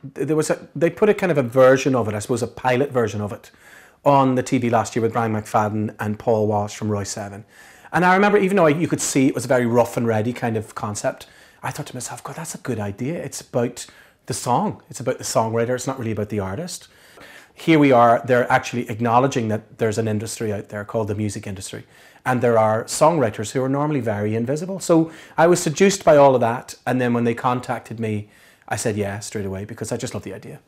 they put a kind of a version of it, I suppose a pilot version of it, on the TV last year with Brian McFadden and Paul Walsh from Roy 7. And I remember, even though you could see it was a very rough and ready kind of concept, I thought to myself, God, that's a good idea. It's about the song. It's about the songwriter. It's not really about the artist. Here we are, they're actually acknowledging that there's an industry out there called the music industry. And there are songwriters who are normally very invisible. So I was seduced by all of that. And then when they contacted me, I said yeah straight away, because I just love the idea.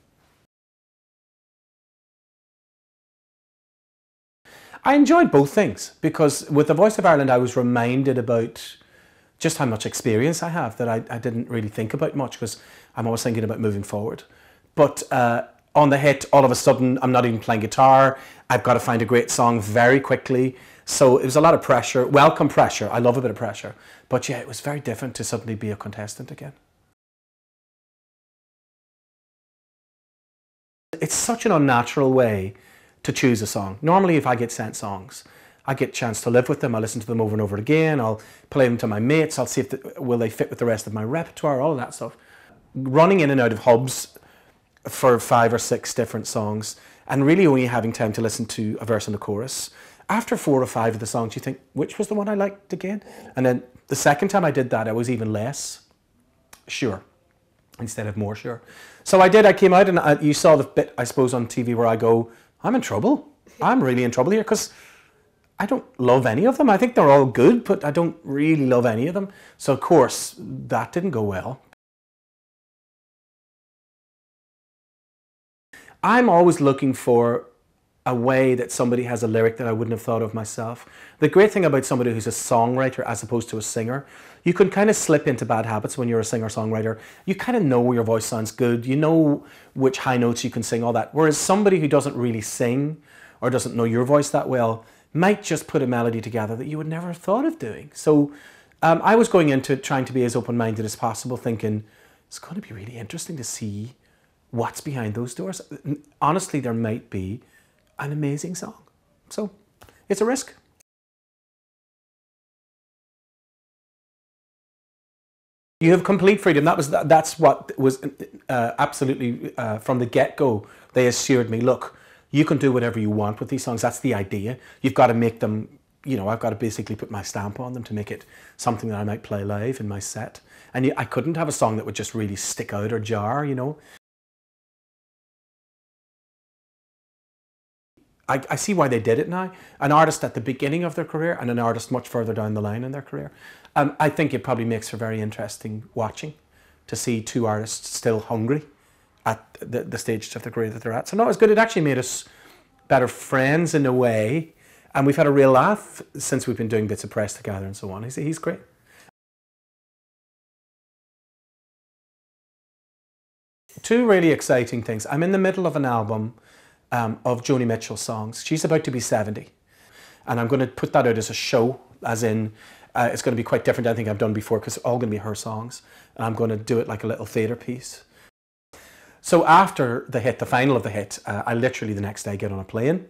I enjoyed both things, because with the Voice of Ireland I was reminded about just how much experience I have that I didn't really think about much, because I'm always thinking about moving forward. But on the hit, all of a sudden I'm not even playing guitar. I've got to find a great song very quickly. So it was a lot of pressure, welcome pressure. I love a bit of pressure. But yeah, it was very different to suddenly be a contestant again. It's such an unnatural way to choose a song. Normally, if I get sent songs, I get a chance to live with them. I listen to them over and over again. I'll play them to my mates. I'll see if will they fit with the rest of my repertoire, all of that stuff. Running in and out of hubs for 5 or 6 different songs, and really only having time to listen to a verse and a chorus. After 4 or 5 of the songs, you think, which was the one I liked again? And then the second time I did that, I was even less sure instead of more sure. So I came out, and you saw the bit, I suppose, on TV where I go, I'm in trouble. I'm really in trouble here, because I don't love any of them. I think they're all good, but I don't really love any of them. So of course, that didn't go well. I'm always looking for a way that somebody has a lyric that I wouldn't have thought of myself. The great thing about somebody who's a songwriter as opposed to a singer, you can kind of slip into bad habits when you're a singer-songwriter. You kind of know where your voice sounds good. You know which high notes you can sing, all that. Whereas somebody who doesn't really sing or doesn't know your voice that well might just put a melody together that you would never have thought of doing. So I was going into trying to be as open-minded as possible, thinking it's going to be really interesting to see what's behind those doors. Honestly, there might be an amazing song. So it's a risk. You have complete freedom. That's what was absolutely from the get-go. They assured me, look, you can do whatever you want with these songs. That's the idea. You've got to make them, you know, I've got to basically put my stamp on them to make it something that I might play live in my set. And I couldn't have a song that would just really stick out or jar, you know. I see why they did it now. An artist at the beginning of their career and an artist much further down the line in their career. I think it probably makes for very interesting watching, to see 2 artists still hungry at the stage of their career that they're at. So no, it's good. It actually made us better friends in a way. And we've had a real laugh since we've been doing bits of press together and so on. He's great. Two really exciting things. I'm in the middle of an album of Joni Mitchell songs. She's about to be 70. And I'm going to put that out as a show, as in it's going to be quite different than anything I've done before, because it's all going to be her songs. And I'm going to do it like a little theatre piece. So after the hit, the final of the hit, I literally the next day get on a plane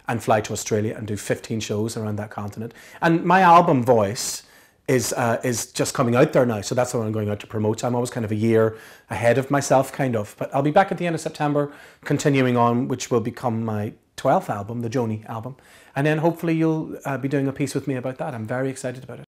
and fly to Australia and do 15 shows around that continent. And my album Voice is just coming out there now, so that's what I'm going out to promote. So I'm always kind of a year ahead of myself, kind of. But I'll be back at the end of September, continuing on, which will become my 12th album, the Joni album. And then hopefully you'll be doing a piece with me about that. I'm very excited about it.